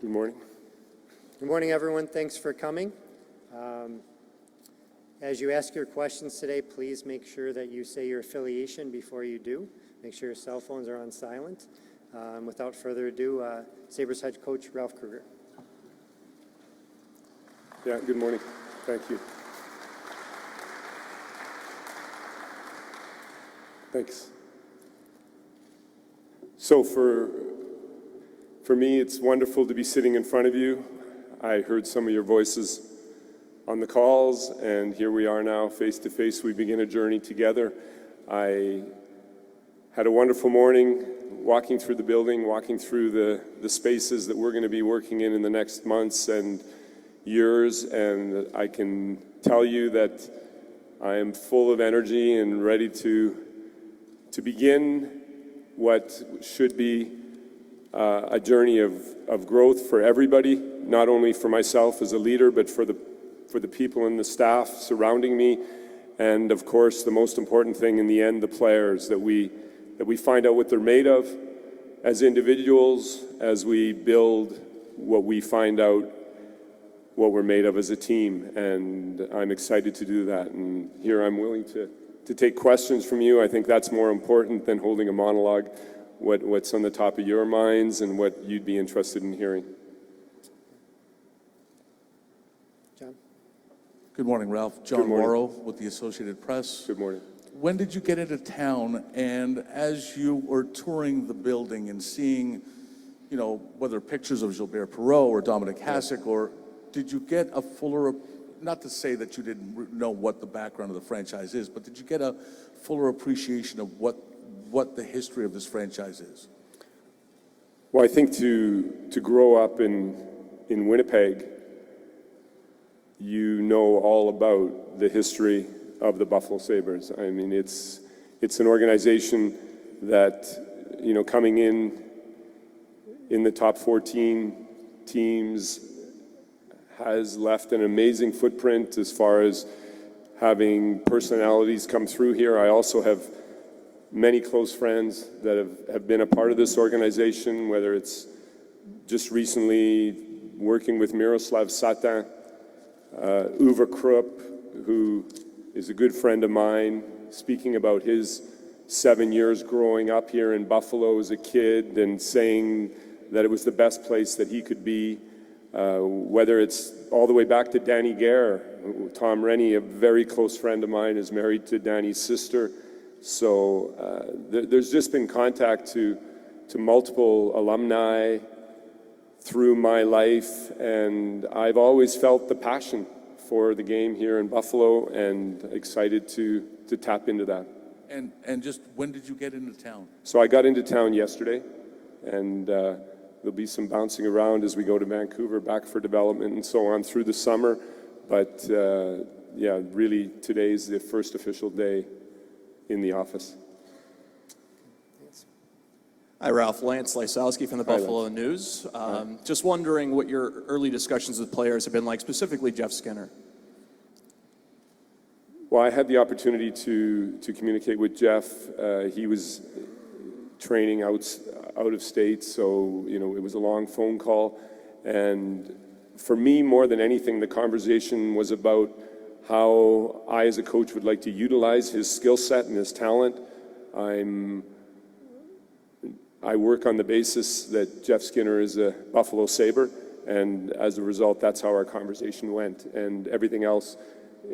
Good morning. Good morning, everyone. Thanks for coming. As you ask your questions today, please make sure that you say your affiliation before you do. Make sure your cell phones are on silent. Without further ado, Sabres head coach Ralph Krueger. Yeah, good morning. Thank you. Thanks. So for me, it's wonderful to be sitting in front of you. I heard some of your voices on the calls, and here we are now, face to face. We begin a journey together. I had a wonderful morning walking through the building, walking through the spaces that we're going to be working in the next months and years, and I can tell you that I am full of energy and ready to begin what should be a journey of growth for everybody, not only for myself as a leader, but for the people and the staff surrounding me, and of course, the most important thing in the end, the players, that we find out what they're made of as individuals, as we build what we find out what we're made of as a team, and I'm excited to do that. And here I'm willing to take questions from you. I think that's more important than holding a monologue. What's on the top of your minds and what you'd be interested in hearing. John? Good morning, Ralph. John Morrow with the Associated Press. Good morning. When did you get into town, and as you were touring the building and seeing, you know, whether pictures of Gilbert Perreault or Dominic Hasek, or did you get a fuller, not to say that you didn't know what the background of the franchise is, but did you get a fuller appreciation of what the history of this franchise is? Well, I think to grow up in Winnipeg, you know all about the history of the Buffalo Sabres. I mean, it's an organization that, you know, coming in the top 14 teams has left an amazing footprint as far as having personalities come through here. I also have many close friends that have been a part of this organization, whether it's just recently working with Miroslav Satin, Uwe Krupp, who is a good friend of mine, speaking about his 7 years growing up here in Buffalo as a kid and saying that it was the best place that he could be. Whether it's all the way back to Danny Gare, Tom Rennie, a very close friend of mine, is married to Danny's sister. So there's just been contact to multiple alumni through my life, and I've always felt the passion for the game here in Buffalo and excited to tap into that. And just when did you get into town? So I got into town yesterday, and there'll be some bouncing around as we go to Vancouver, back for development and so on through the summer. But yeah, really today's the first official day in the office. Hi, Ralph. Lance Lysowski from the Buffalo News. Just wondering what your early discussions with players have been like, specifically Jeff Skinner. Well, I had the opportunity to communicate with Jeff. He was training out of state, so you know it was a long phone call. And for me, more than anything, the conversation was about how I, as a coach, would like to utilize his skill set and his talent. I work on the basis that Jeff Skinner is a Buffalo Sabre, and as a result, that's how our conversation went. And everything else,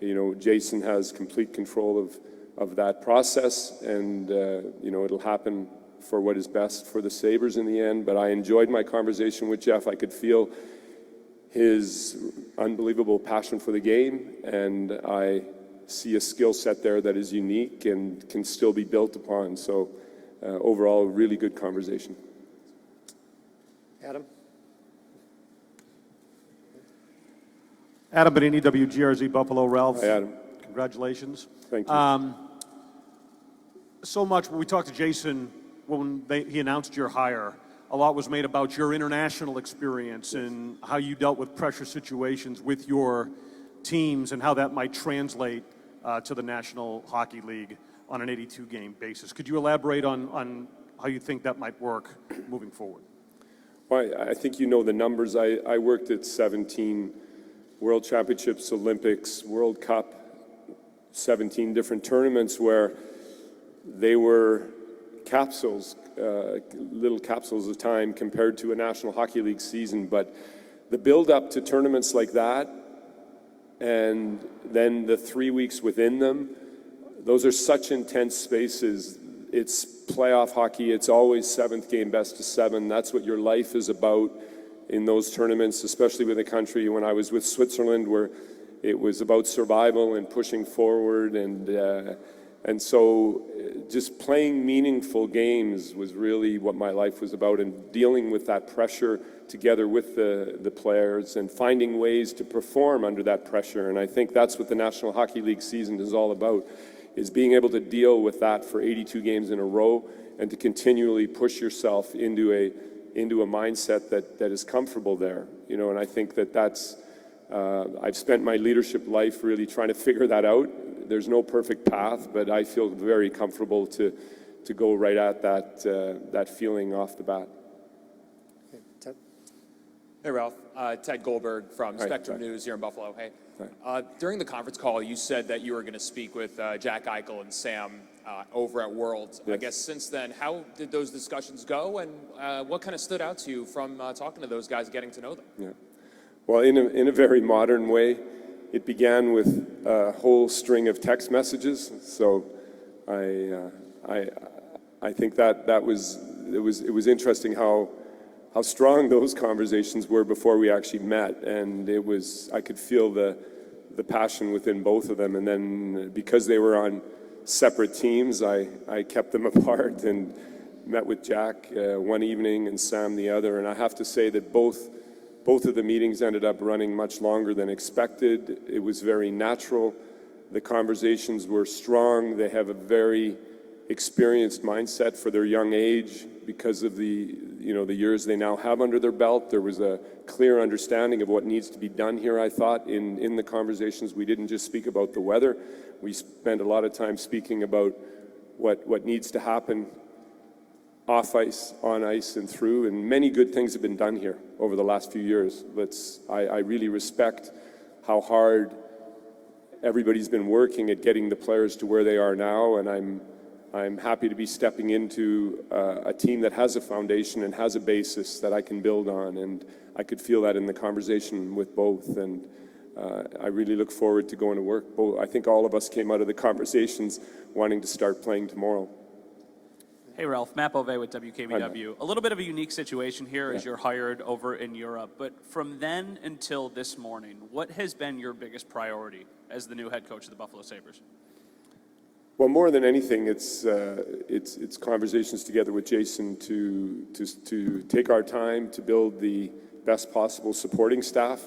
you know, Jason has complete control of that process, and you know, it'll happen for what is best for the Sabres in the end. But I enjoyed my conversation with Jeff. I could feel his unbelievable passion for the game, and I see a skill set there that is unique and can still be built upon. So overall, a really good conversation. Adam? Adam Benini, WGRZ Buffalo. Ralph. Hi, Adam. Congratulations. Thank you. So much, when we talked to Jason, when he announced your hire, a lot was made about your international experience and how you dealt with pressure situations with your teams and how that might translate to the National Hockey League on an 82-game basis. Could you elaborate on how you think that might work moving forward? Well, I think you know the numbers. I worked at 17 World Championships, Olympics, World Cup, 17 different tournaments where they were capsules, little capsules of time compared to a National Hockey League season. But the build up to tournaments like that, and then the 3 weeks within them, those are such intense spaces. It's playoff hockey. It's always seventh game, best of seven. That's what your life is about in those tournaments, especially with a country. When I was with Switzerland, where it was about survival and pushing forward, and so just playing meaningful games was really what my life was about, and dealing with that pressure together with the players and finding ways to perform under that pressure. And I think that's what the National Hockey League season is all about, is being able to deal with that for 82 games in a row and to continually push yourself into a mindset that is comfortable there. You know, and I think that's I've spent my leadership life really trying to figure that out. There's no perfect path, but I feel very comfortable to go right at that feeling off the bat. Okay, Ted? Hey, Ralph. Ted Goldberg from Hi, Spectrum Ted. News here in Buffalo. Hey. During the conference call, you said that you were going to speak with Jack Eichel and Sam over at Worlds. I Yes. guess since then, how did those discussions go, and what kind of stood out to you from talking to those guys, getting to know them? Yeah. Well, in a very modern way, it began with a whole string of text messages. So I think that was interesting how strong those conversations were before we actually met, and I could feel the passion within both of them. And then because they were on separate teams, I kept them apart and met with Jack one evening and Sam the other. And I have to say that both of the meetings ended up running much longer than expected. It was very natural. The conversations were strong. They have a very experienced mindset for their young age because of the years they now have under their belt. There was a clear understanding of what needs to be done here, I thought, in the conversations. We didn't just speak about the weather. We spent a lot of time speaking about what needs to happen off ice, on ice, and through, and many good things have been done here over the last few years. I really respect how hard everybody's been working at getting the players to where they are now, and I'm happy to be stepping into a team that has a foundation and has a basis that I can build on, and I could feel that in the conversation with both, and I really look forward to going to work. I think all of us came out of the conversations wanting to start playing tomorrow. Hey, Ralph. Matt Bove with WKBW. A little bit of a unique situation here as you're hired over in Europe, but from then until this morning, what has been your biggest priority as the new head coach of the Buffalo Sabres? Well, more than anything, it's conversations together with Jason to take our time to build the best possible supporting staff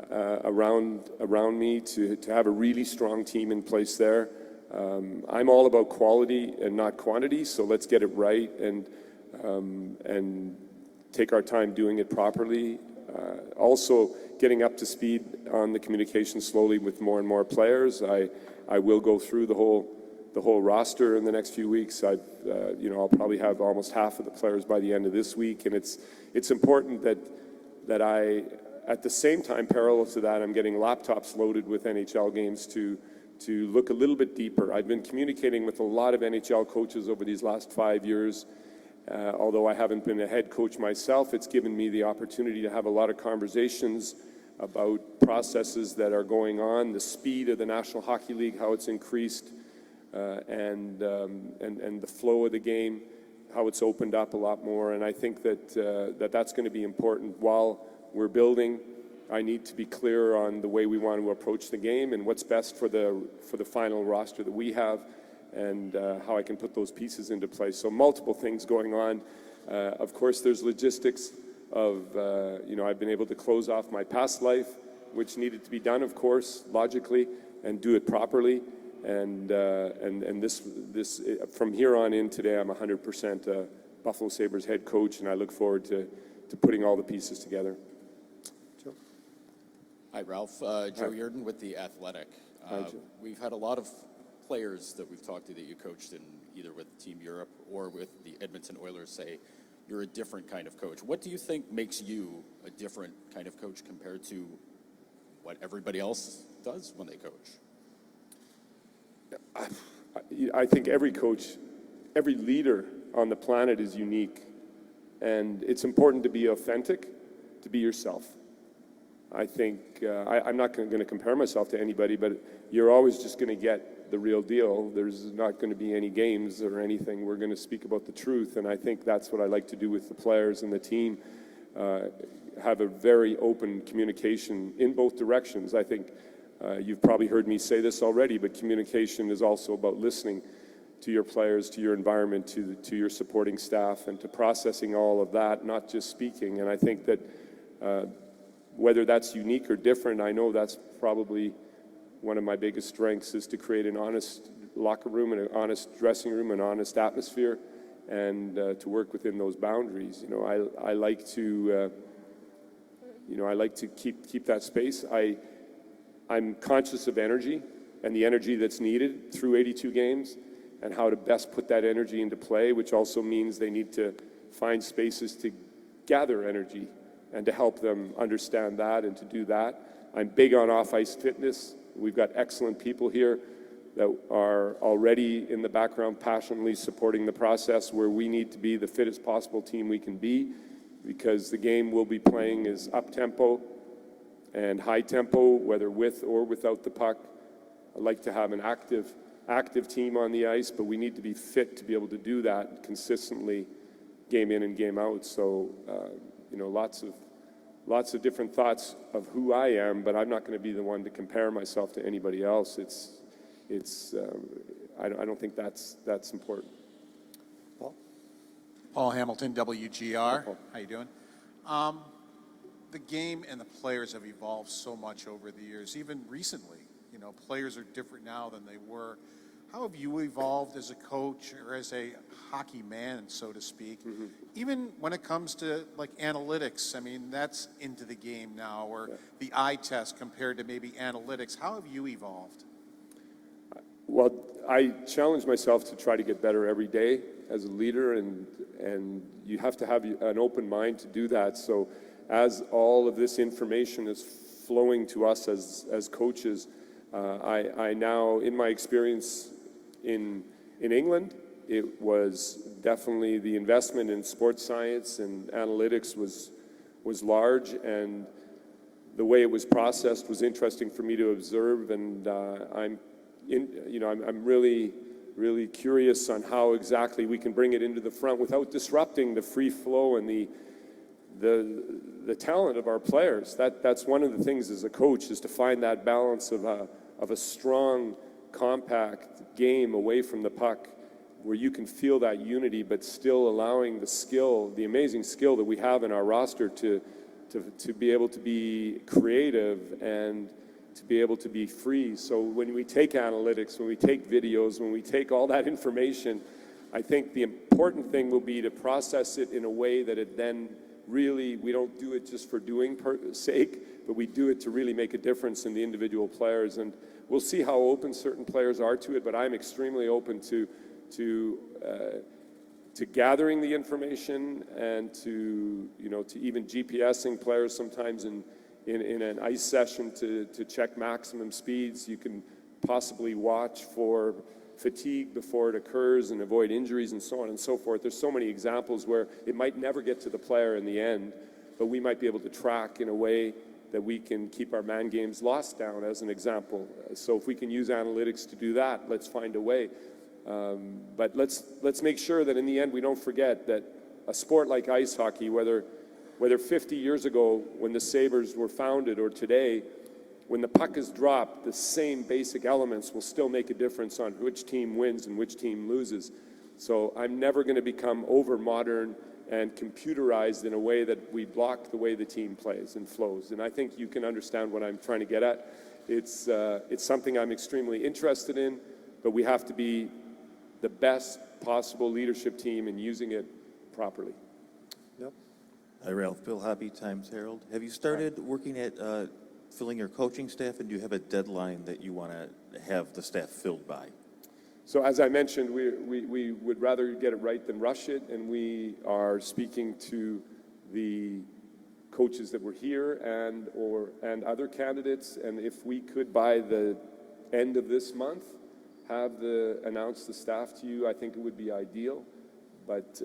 around me, to have a really strong team in place there. I'm all about quality and not quantity, so let's get it right and take our time doing it properly. Also, getting up to speed on the communication slowly with more and more players. I will go through the whole roster in the next few weeks. I'll probably have almost half of the players by the end of this week, and it's important that I, at the same time, parallel to that, I'm getting laptops loaded with NHL games to look a little bit deeper. I've been communicating with a lot of NHL coaches over these last 5 years. Although I haven't been a head coach myself, it's given me the opportunity to have a lot of conversations about processes that are going on, the speed of the National Hockey League, how it's increased, and the flow of the game, how it's opened up a lot more. And I think that's going to be important while we're building. I need to be clear on the way we want to approach the game and what's best for the final roster that we have, and how I can put those pieces into place. So multiple things going on. Of course, there's logistics of, I've been able to close off my past life, which needed to be done, of course, logically, and do it properly. And this from here on in today, I'm 100% Buffalo Sabres head coach, and I look forward to putting all the pieces together. Hi, Ralph. Joe Yerdon with The Athletic. Hi, Joe. We've had a lot of players that we've talked to that you coached in either with Team Europe or with the Edmonton Oilers say you're a different kind of coach. What do you think makes you a different kind of coach compared to what everybody else does when they coach? I think every coach, every leader on the planet is unique. And it's important to be authentic, to be yourself. I think, I'm not going to compare myself to anybody, but you're always just going to get the real deal. There's not going to be any games or anything. We're going to speak about the truth, and I think that's what I like to do with the players and the team. Have a very open communication in both directions. I think you've probably heard me say this already, but communication is also about listening to your players, to your environment, to your supporting staff, and to processing all of that, not just speaking. And I think that whether that's unique or different, I know that's probably one of my biggest strengths, is to create an honest locker room and an honest dressing room, an honest atmosphere, and to work within those boundaries. You know, I like to, I like to keep that space. I'm conscious of energy and the energy that's needed through 82 games, and how to best put that energy into play, which also means they need to find spaces to gather energy and to help them understand that and to do that. I'm big on off-ice fitness. We've got excellent people here that are already in the background passionately supporting the process, where we need to be the fittest possible team we can be, because the game we'll be playing is up-tempo and high-tempo, whether with or without the puck. I'd like to have an active team on the ice, but we need to be fit to be able to do that consistently, game in and game out. So, lots of different thoughts of who I am, but I'm not going to be the one to compare myself to anybody else. I don't think that's important. Paul Hamilton, WGR. How you doing? The game and the players have evolved so much over the years, even recently. You know, players are different now than they were. How have you evolved as a coach or as a hockey man, so to speak? Mm-hmm. Even when it comes to like analytics, I mean, that's into the game now, or the eye test compared to maybe analytics. How have you evolved? Well, I challenge myself to try to get better every day as a leader, and you have to have an open mind to do that. So as all of this information is flowing to us as coaches, I now, in my experience in England, it was definitely the investment in sports science and analytics was large, and the way it was processed was interesting for me to observe. And I'm really curious on how exactly we can bring it into the front without disrupting the free flow and the talent of our players. That's one of the things as a coach, is to find that balance of a strong, compact game away from the puck, where you can feel that unity, but still allowing the skill, the amazing skill that we have in our roster to be able to be creative and to be able to be free. So when we take analytics, when we take videos, when we take all that information, I think the important thing will be to process it in a way that it then really, we don't do it just for doing sake, but we do it to really make a difference in the individual players. And we'll see how open certain players are to it, but I'm extremely open to gathering the information and to even GPSing players sometimes in an ice session to check maximum speeds. You can possibly watch for fatigue before it occurs and avoid injuries and so on and so forth. There's so many examples where it might never get to the player in the end, but we might be able to track in a way that we can keep our man games lost down, as an example. So if we can use analytics to do that, let's find a way. But let's make sure that in the end we don't forget that a sport like ice hockey, whether 50 years ago when the Sabres were founded or today, when the puck is dropped, the same basic elements will still make a difference on which team wins and which team loses. So I'm never going to become over-modern and computerized in a way that we block the way the team plays and flows. And I think you can understand what I'm trying to get at. It's something I'm extremely interested in, but we have to be the best possible leadership team in using it properly. Yep. Hi, Ralph. Bill Hoppy, Times Herald. Have you started working at filling your coaching staff, and do you have a deadline that you want to have the staff filled by? So as I mentioned, we would rather get it right than rush it, and we are speaking to the coaches that were here and other candidates, and if we could by the end of this month announce the staff to you, I think it would be ideal. But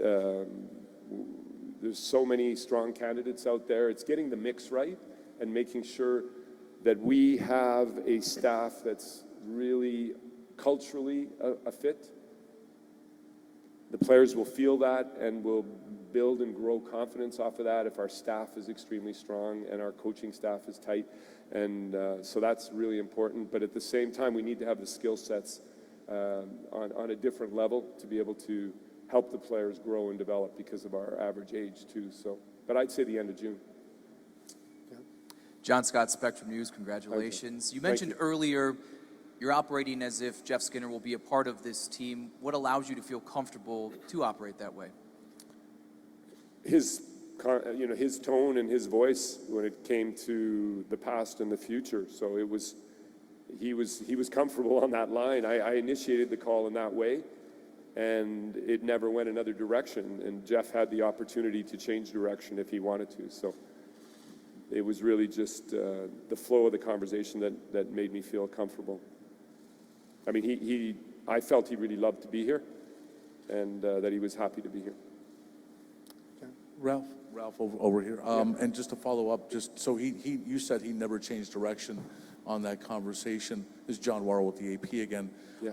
there's so many strong candidates out there. It's getting the mix right and making sure that we have a staff that's really culturally a fit. The players will feel that and will build and grow confidence off of that if our staff is extremely strong and our coaching staff is tight. And so that's really important. But at the same time, we need to have the skill sets on a different level to be able to help the players grow and develop because of our average age too. So, but I'd say the end of June. John Scott, Spectrum News, congratulations. You mentioned earlier you're operating as if Jeff Skinner will be a part of this team. What allows you to feel comfortable to operate that way? His tone and his voice when it came to the past and the future. So he was comfortable on that line. I initiated the call in that way, and it never went another direction. And Jeff had the opportunity to change direction if he wanted to. So it was really just the flow of the conversation that made me feel comfortable. I mean, I felt he really loved to be here, and that he was happy to be here. Ralph over here. And just to follow up, just so you said he never changed direction on that conversation. This is John Warrell with the AP again. Yeah,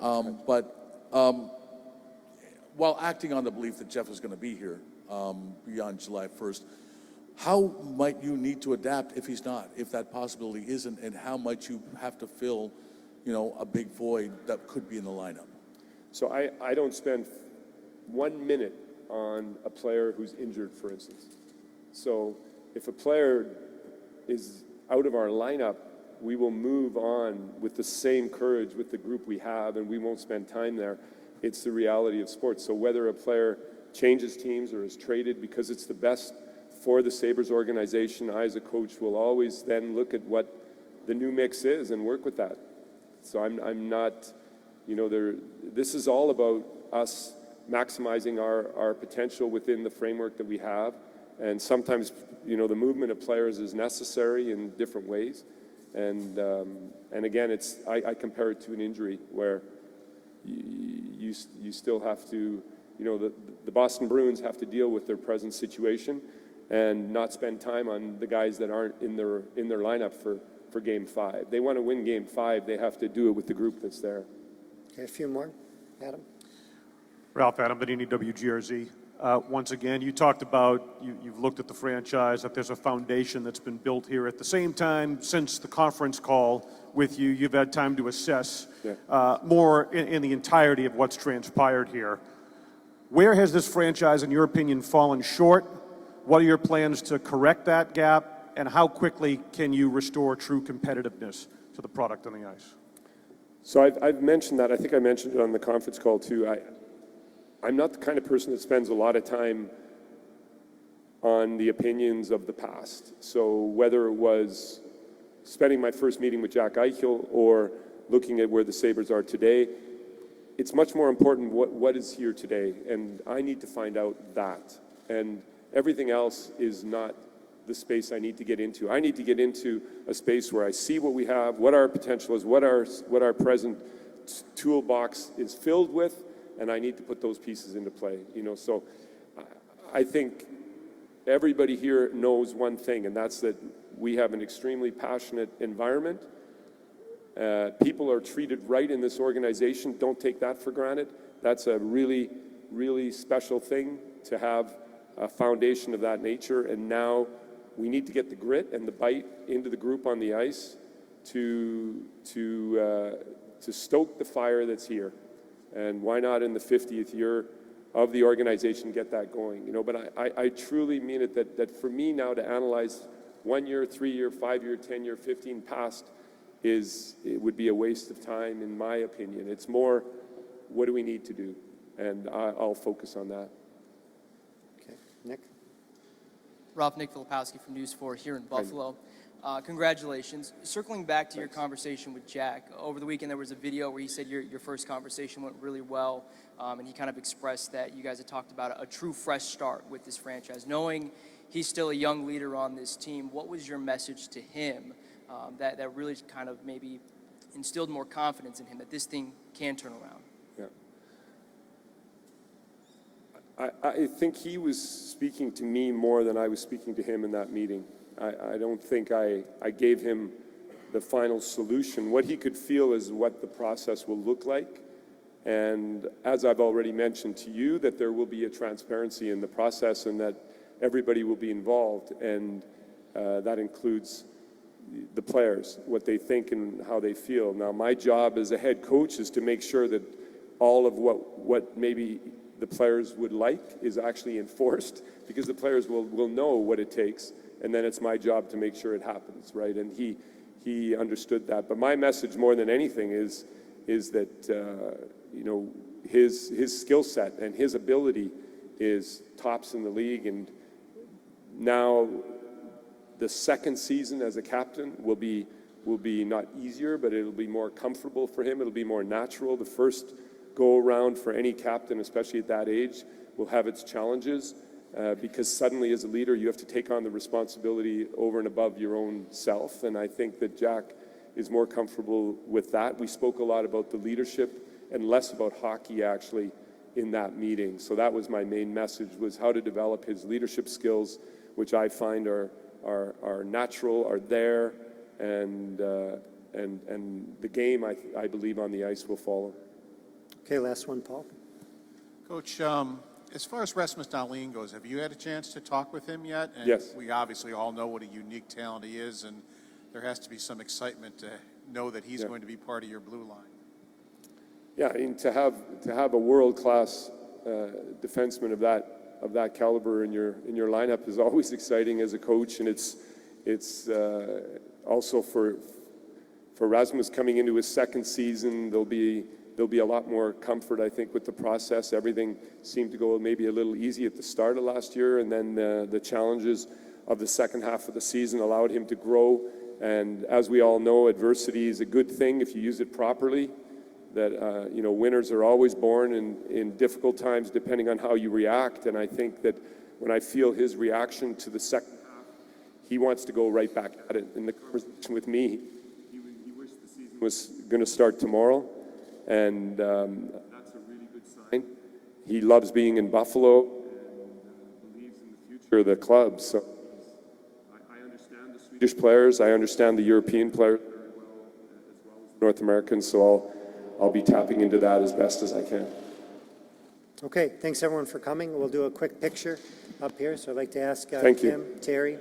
while acting on the belief that Jeff is going to be here beyond July 1st, how might you need to adapt if he's not, if that possibility isn't, and how might you have to fill, a big void that could be in the lineup? So I don't spend 1 minute on a player who's injured, for instance. So if a player is out of our lineup, we will move on with the same courage with the group we have, and we won't spend time there. It's the reality of sports. So whether a player changes teams or is traded because it's the best for the Sabres organization, I as a coach will always then look at what the new mix is and work with that. So I'm not, this is all about us maximizing our potential within the framework that we have. And sometimes, the movement of players is necessary in different ways. And again, I compare it to an injury where you still have to, the Boston Bruins have to deal with their present situation and not spend time on the guys that aren't in their lineup for Game 5. They want to win Game 5. They have to do it with the group that's there. Okay, a few more. Adam? Ralph, Adam Benini, WGRZ. Once again, you talked about, you've looked at the franchise, that there's a foundation that's been built here. At the same time, since the conference call with you, you've had time to assess more in the entirety of what's transpired here. Where has this franchise, in your opinion, fallen short? What are your plans to correct that gap? And how quickly can you restore true competitiveness to the product on the ice? So I've mentioned that. I think I mentioned it on the conference call too. I'm not the kind of person that spends a lot of time on the opinions of the past. So whether it was spending my first meeting with Jack Eichel or looking at where the Sabres are today, it's much more important what is here today. And I need to find out that. And everything else is not the space I need to get into. I need to get into a space where I see what we have, what our potential is, what our present toolbox is filled with, and I need to put those pieces into play. So I think everybody here knows one thing, and that's that we have an extremely passionate environment. People are treated right in this organization. Don't take that for granted. That's a really, really special thing to have a foundation of that nature. And now we need to get the grit and the bite into the group on the ice to stoke the fire that's here. And why not in the 50th year of the organization get that going? But I truly mean it that for me now to analyze 1 year, 3 year, 5 year, 10 year, 15 past it would be a waste of time in my opinion. It's more, what do we need to do? And I'll focus on that. Okay, Nick? Rob, Nick Filipowski from News 4 here in Buffalo. Congratulations. Circling back to your conversation with Jack, over the weekend there was a video where he said your first conversation went really well, and he kind of expressed that you guys had talked about a true fresh start with this franchise. Knowing he's still a young leader on this team, what was your message to him that really kind of maybe instilled more confidence in him that this thing can turn around? Yeah. I think he was speaking to me more than I was speaking to him in that meeting. I don't think I gave him the final solution. What he could feel is what the process will look like. And as I've already mentioned to you, that there will be a transparency in the process and that everybody will be involved. And that includes the players, what they think and how they feel. Now, my job as a head coach is to make sure that all of what maybe the players would like is actually enforced, because the players will know what it takes, and then it's my job to make sure it happens, right? And he understood that. But my message more than anything is that you know, his skill set and his ability is tops in the league, and now the second season as a captain will be not easier, but it'll be more comfortable for him. It'll be more natural. The first go around for any captain, especially at that age, will have its challenges because suddenly as a leader you have to take on the responsibility over and above your own self, and I think that Jack is more comfortable with that. We spoke a lot about the leadership and less about hockey actually in that meeting. So that was my main message, was how to develop his leadership skills, which I find are natural, are there, and the game, I believe, on the ice will follow. Okay, last one, Paul. Coach, as far as Rasmus Dahlin goes, have you had a chance to talk with him yet? And yes. We obviously all know what a unique talent he is, and there has to be some excitement to know that he's going to be part of your blue line. Yeah, I mean, to have a world-class defenseman of that caliber in your lineup is always exciting as a coach, and it's also for Rasmus coming into his second season. There'll be a lot more comfort, I think, with the process. Everything seemed to go maybe a little easy at the start of last year, and then the challenges of the second half of the season allowed him to grow. And as we all know, adversity is a good thing if you use it properly. That you know, winners are always born in difficult times, depending on how you react. And I think that when I feel his reaction to the second half, he wants to go right back at it. In the conversation with me, he wished the season was going to start tomorrow, and that's a really good sign. He loves being in Buffalo and believes in the future of the club. So I understand the Swedish players. I understand the European players very well, as well as North Americans. So I'll be tapping into that as best as I can. Okay, thanks everyone for coming. We'll do a quick picture up here. So I'd like to ask Thank you. Kim, Terry,